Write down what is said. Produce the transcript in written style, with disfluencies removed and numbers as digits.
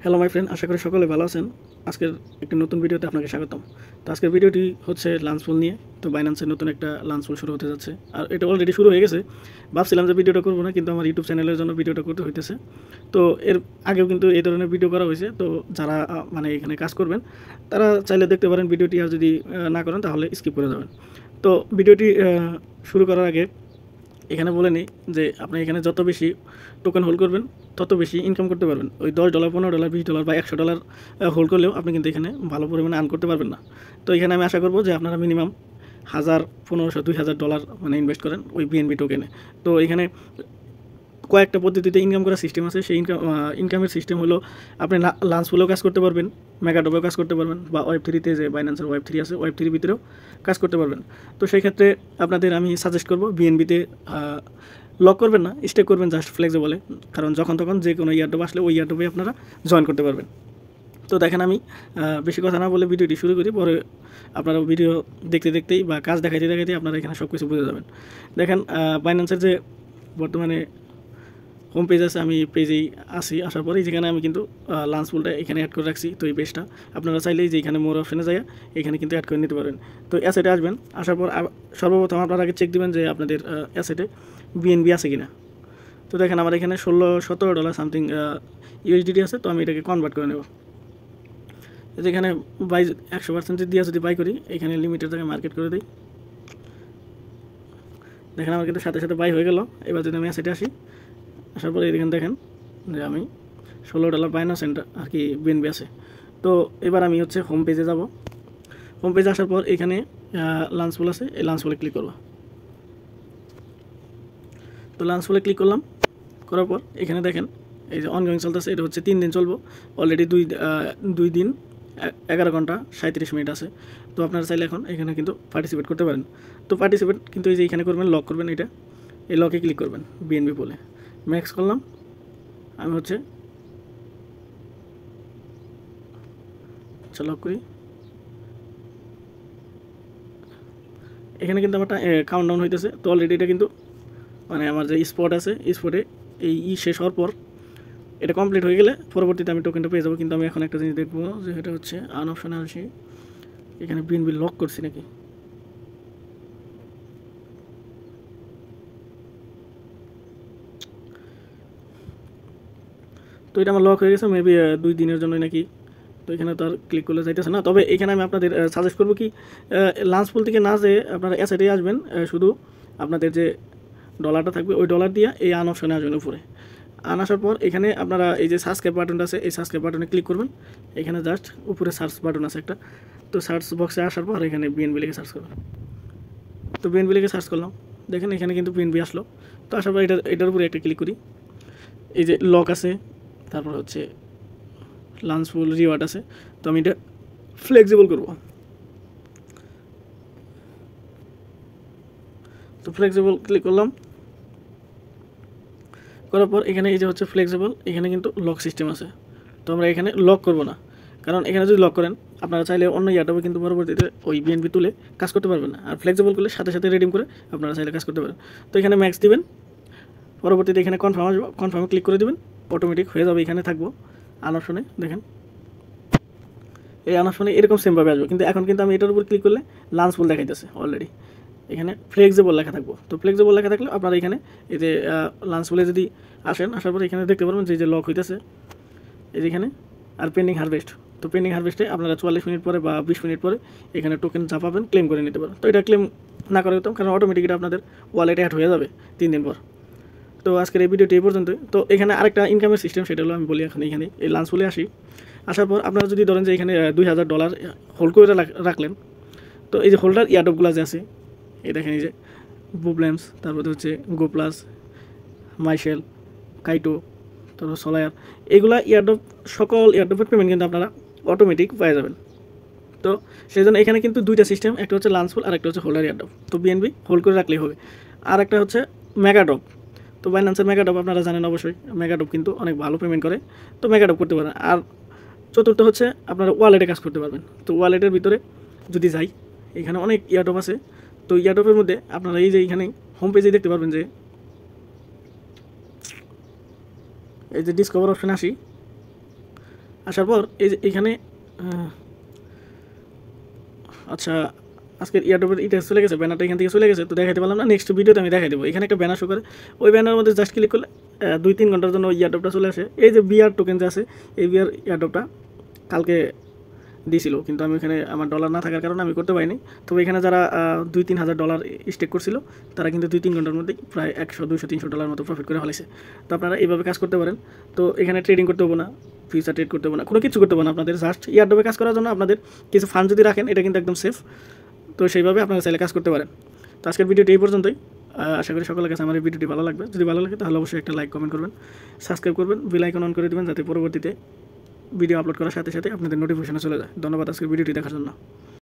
Hello my friend, আশা করি সকলে ভালো আছেন। আজকের একটি নতুন ভিডিওতে আপনাকে স্বাগতম। তো আজকের ভিডিওটি হচ্ছে লাঞ্চ পুল নিয়ে। তো বাইন্যান্সের নতুন একটা লাঞ্চ পুল শুরু হতে যাচ্ছে, আর এটা অলরেডি শুরু হয়ে গেছে। ভাবছিলাম যে ভিডিওটা করবো না, কিন্তু আমার ইউটিউব চ্যানেলের জন্য ভিডিওটা করতে হইতেছে। তো এর আগেও কিন্তু এই ধরনের ভিডিও করা হয়েছে। তো যারা মানে এখানে কাজ করবেন তারা চাইলে দেখতে পারেন ভিডিওটি, আর যদি না করেন তাহলে স্কিপ করে যাবেন। তো ভিডিওটি শুরু করার আগে এখানে বলে নিই যে আপনি এখানে যত বেশি টোকেন হোল্ড করবেন তত বেশি ইনকাম করতে পারবেন। ওই $10, $15, $20 বা $100 হোল্ড করলেও আপনি কিন্তু এখানে ভালো পরিমাণে আর্ন করতে পারবেন না। তো এখানে আমি আশা করবো যে আপনারা মিনিমাম 1000, 1500, $2000 মানে ইনভেস্ট করেন ওই বিএনবি টোকেনে। তো এখানে কয়েকটা পদ্ধতিতে ইনকাম করার সিস্টেম আছে। সেই ইনকামের সিস্টেম হলো আপনি লাঞ্চ পুলেও কাজ করতে পারবেন, মেগাডবেও কাজ করতে পারবেন, বা ওয়েব3তে যে বাইন্যান্সের ওয়েব3 আছে ওয়েব3 ভিতরেও কাজ করতে পারবেন। তো সেই ক্ষেত্রে আপনাদের আমি সাজেস্ট করব বিএনবিতে লক করবেন না, স্টে করবেন জাস্ট ফ্লেক্সিবলে। কারণ যখন তখন যে কোনো ইয়ারডব আসলে ওই ইয়ারডবে আপনারা জয়েন করতে পারবেন। তো দেখেন আমি বেশি কথা না বলে ভিডিওটি শুরু করি, পরে আপনারা ভিডিও দেখতে দেখতেই বা কাজ দেখাইতে দেখাইতে আপনারা এখানে সব কিছু বুঝে যাবেন। দেখেন বাইন্যান্সের যে বর্তমানে হোম পেজ আছে, আমি পেজেই আসি। আসার পরে যেখানে আমি কিন্তু লাঞ্চ পুলটা এখানে অ্যাড করে রাখছি। তো এই পেজটা আপনারা চাইলেই যে এখানে মোর অপশনে যায় এখানে কিন্তু অ্যাড করে নিতে পারেন। তো অ্যাসেটে আসবেন, আসার পর সর্বপ্রথম আপনারা আগে চেক দেবেন যে আপনাদের অ্যাসেটে বিএনবি আছে কিনা। তো দেখেন আমার এখানে $16-17 সামথিং ইউএসডিটি আছে। তো আমি এটাকে কনভার্ট করে নেব। যেখানে বাই 100% দিয়ে যদি বাই করি, এখানে লিমিটের জায়গায় মার্কেট করে দিই। দেখেন আমার কিন্তু সাথে সাথে বাই হয়ে গেল। এবার যদি আমি অ্যাসেটে আসি, আসার পরে এখানে দেখেন যে আমি $16 $-, আর কি বিএনবি আছে। তো এবার আমি হচ্ছে হোম পেজে যাব। হোম পেজে আসার পর এখানে লাঞ্চ পুল আছে, এই লাঞ্চ পুলে ক্লিক করব। তো লাঞ্চ পুলে ক্লিক করলাম, করার পর এখানে দেখেন এই যে অনগোয়িং চলতেছে। এটা হচ্ছে 3 দিন চলবো। অলরেডি 2 দিন 11 ঘন্টা 37 মিনিট আছে। তো আপনারা চাইলে এখন এখানে কিন্তু পার্টিসিপেট করতে পারেন। তো পার্টিসিপেট কিন্তু এই যে এখানে করবেন, লক করবেন, এটা এই লকে ক্লিক করবেন বিএনবি পুলে। ম্যাক্স করলাম আমি হচ্ছে, লক করি। এখানে কিন্তু আমার কাউন্টডাউন হইতেছে। তো অলরেডি এটা কিন্তু মানে আমার যে স্পট আছে, স্পটে এই শেষ হওয়ার পর এটা কমপ্লিট হয়ে গেলে পরবর্তীতে আমি টোকেনটা পেয়ে যাবো। কিন্তু আমি এখন একটা জিনিস দেখবো যে এটা হচ্ছে আন অপশানে আসি, এখানে বিএনবি লক করছি নাকি। তো এটা আমার লক হয়ে গেছে, মেবি 2 দিনের জন্য নাকি। তো এখানে তো আর ক্লিক করলে যাইতেছে না। তবে এখানে আমি আপনাদের সাজেস্ট করবো কি, লাঞ্চ পুল থেকে না যে আপনারা অ্যাসেটে আসবেন, শুধু আপনাদের যে ডলারটা থাকবে ওই ডলার দিয়ে এই আন অপশানে আসবেন উপরে। আসার পর এখানে আপনারা এই যে সাবস্ক্রাইব বাটনটা আছে, এই সাবস্ক্রাইব বাটনে ক্লিক করবেন। এখানে জাস্ট উপরে সার্চ বাটন আছে একটা। তো সার্চ বক্সে আসার পর এখানে বিএনবি লিখে সার্চ করবেন। তো বিএনবি লিখে সার্চ করলাম, দেখেন এখানে কিন্তু বিএনবি আসলো। তো আসার পর এটার উপরে একটা ক্লিক করি। এই যে লক আছে, তারপর হচ্ছে লাঞ্চ পুল রিওয়ার্ড আছে। তো আমি এটা ফ্লেক্সিবল করব। তো ফ্লেক্সিবল ক্লিক করলাম, করার পর এখানে এই যে হচ্ছে ফ্লেক্সিবল, এখানে কিন্তু লক সিস্টেম আছে। তো আমরা এখানে লক করব না, কারণ এখানে যদি লক করেন আপনারা চাইলে অন্য ইয়ারটাও কিন্তু পরবর্তীতে ওই বিএনবি তুলে কাজ করতে পারবেন না। আর ফ্লেক্সিবল করলে সাথে সাথে রিডিম করে আপনারা চাইলে কাজ করতে পারেন। তো এখানে ম্যাক্স দিবেন, পরবর্তীতে এখানে কনফার্ম আসবে, কনফার্মে ক্লিক করে দেবেন, অটোমেটিক হয়ে যাবে। এখানে থাকবো আন অপশনে, দেখেন এই আন অপশনে এরকম সেমভাবে আসবে। কিন্তু এখন কিন্তু আমি এটার উপর ক্লিক করলে লাঞ্চ পুল দেখাইতেছে অলরেডি। এখানে ফ্লেক্সিবল লেখা থাকবো। তো ফ্লেক্সিবল লেখা থাকলে আপনারা এখানে এই যে লাঞ্চ পুলে যদি আসেন, আসার পরে এখানে দেখতে পারবেন যে লক হইতেছে এই যেখানে, আর পেন্ডিং হারভেস্ট। তো পেন্ডিং হারভেস্টে আপনারা 44 মিনিট পরে বা 20 মিনিট পরে এখানে টোকেন যা পাবেন ক্লেম করে নিতে পারেন। তো এটা ক্লেম না করে দিতাম, কারণ অটোমেটিক এটা আপনাদের ওয়ালেটে অ্যাড হয়ে যাবে 3 দিন পর। তো আজকের এই ভিডিওটি এই পর্যন্তই। তো এখানে আরেকটা ইনকামের সিস্টেম, সেটা হলো আমি বলি এখন এখানে এই লাঞ্চ পুলে আসি। আসার পর আপনারা যদি ধরেন যে এখানে $2000 হোল্ড করে রাখলেন, তো এই যে হোল্ডার ইয়ারডপগুলো যে আছে, এই দেখেন এই যে বুবলেমস, তারপরে হচ্ছে গো প্লাস, মাইশেল, কাইটো, তারপর সোলায়ার, এগুলা ইয়ারডপ, সকল ইয়ারডপের পেমেন্ট কিন্তু আপনারা অটোমেটিক পেয়ে যাবেন। তো সেই জন্য এখানে কিন্তু দুইটা সিস্টেম, একটা হচ্ছে লাঞ্চ পুল আর একটা হচ্ছে হোল্ডার ইয়ারডপ। তো বিএনবি হোল্ড করে রাখলেই হবে। আর একটা হচ্ছে মেগাডপ। তো বাইন্যান্সের মেগাডপ আপনারা জানেন অবশ্যই, মেগাডপ কিন্তু অনেক ভালো পেমেন্ট করে। তো মেগাডপ করতে পারেন। আর চতুর্থ হচ্ছে আপনারা ওয়ালেটে কাজ করতে পারবেন। তো ওয়ালেটের ভিতরে যদি যাই, এখানে অনেক ইয়ারডপ আছে। তো ইয়ারডপের মধ্যে আপনারা এই যে এখানে হোম পেজে দেখতে পারবেন যে এই যে ডিসকভার অপশানে আসি, আসার পর এই যে এইখানে আচ্ছা আজকের ইয়ারড্রপের এটা চলে গেছে, ব্যানারটা এখান থেকে চলে গেছে, তো দেখাতে পারলাম না। নেক্সট ভিডিওতে আমি দেখাই দেবো। এখানে একটা ব্যানার শো করে, ওই ব্যানারের মধ্যে জাস্ট ক্লিক করলে 2-3 ঘন্টার জন্য ইয়ারড্রপটা চলে আসে। এই যে বিআর টোকেন যে আছে, এই বিআর ইয়ারড্রপটা কালকে দিয়েছিল, কিন্তু আমি এখানে আমার ডলার না থাকার কারণে আমি করতে পারিনি। তবে এখানে যারা 2-3 হাজার ডলার স্টেক করছিল, তারা কিন্তু 2-3 ঘন্টার মধ্যে প্রায় 100-200-300 ডলার মতো প্রফিট করে ফেলেছে। তো আপনারা এইভাবে কাজ করতে পারেন। তো এখানে ট্রেডিং করতে হবে না, ফিউচার ট্রেড করতে হবে না, কোনো কিছু করতে হবে না। আপনাদের জাস্ট ইয়ারড্রপে কাজ করার জন্য আপনাদের কিছু ফান্ড যদি রাখেন, এটা কিন্তু একদম সেফ। তো সেইভাবে আপনারা চাইলে কাজ করতে পারেন। তো আজকের ভিডিওটি এই পর্যন্তই। আশা করি সকলের কাছে আমার এই ভিডিওটি ভালো লাগবে। যদি ভালো লাগে তাহলে অবশ্যই একটা লাইক কমেন্ট করবেন, সাবস্ক্রাইব করবেন, বেল আইকন অন করে দেবেন, যাতে পরবর্তীতে ভিডিও আপলোড করার সাথে সাথে আপনাদের নোটিফিকেশনে চলে যায়। ধন্যবাদ আজকের ভিডিওটি দেখার জন্য।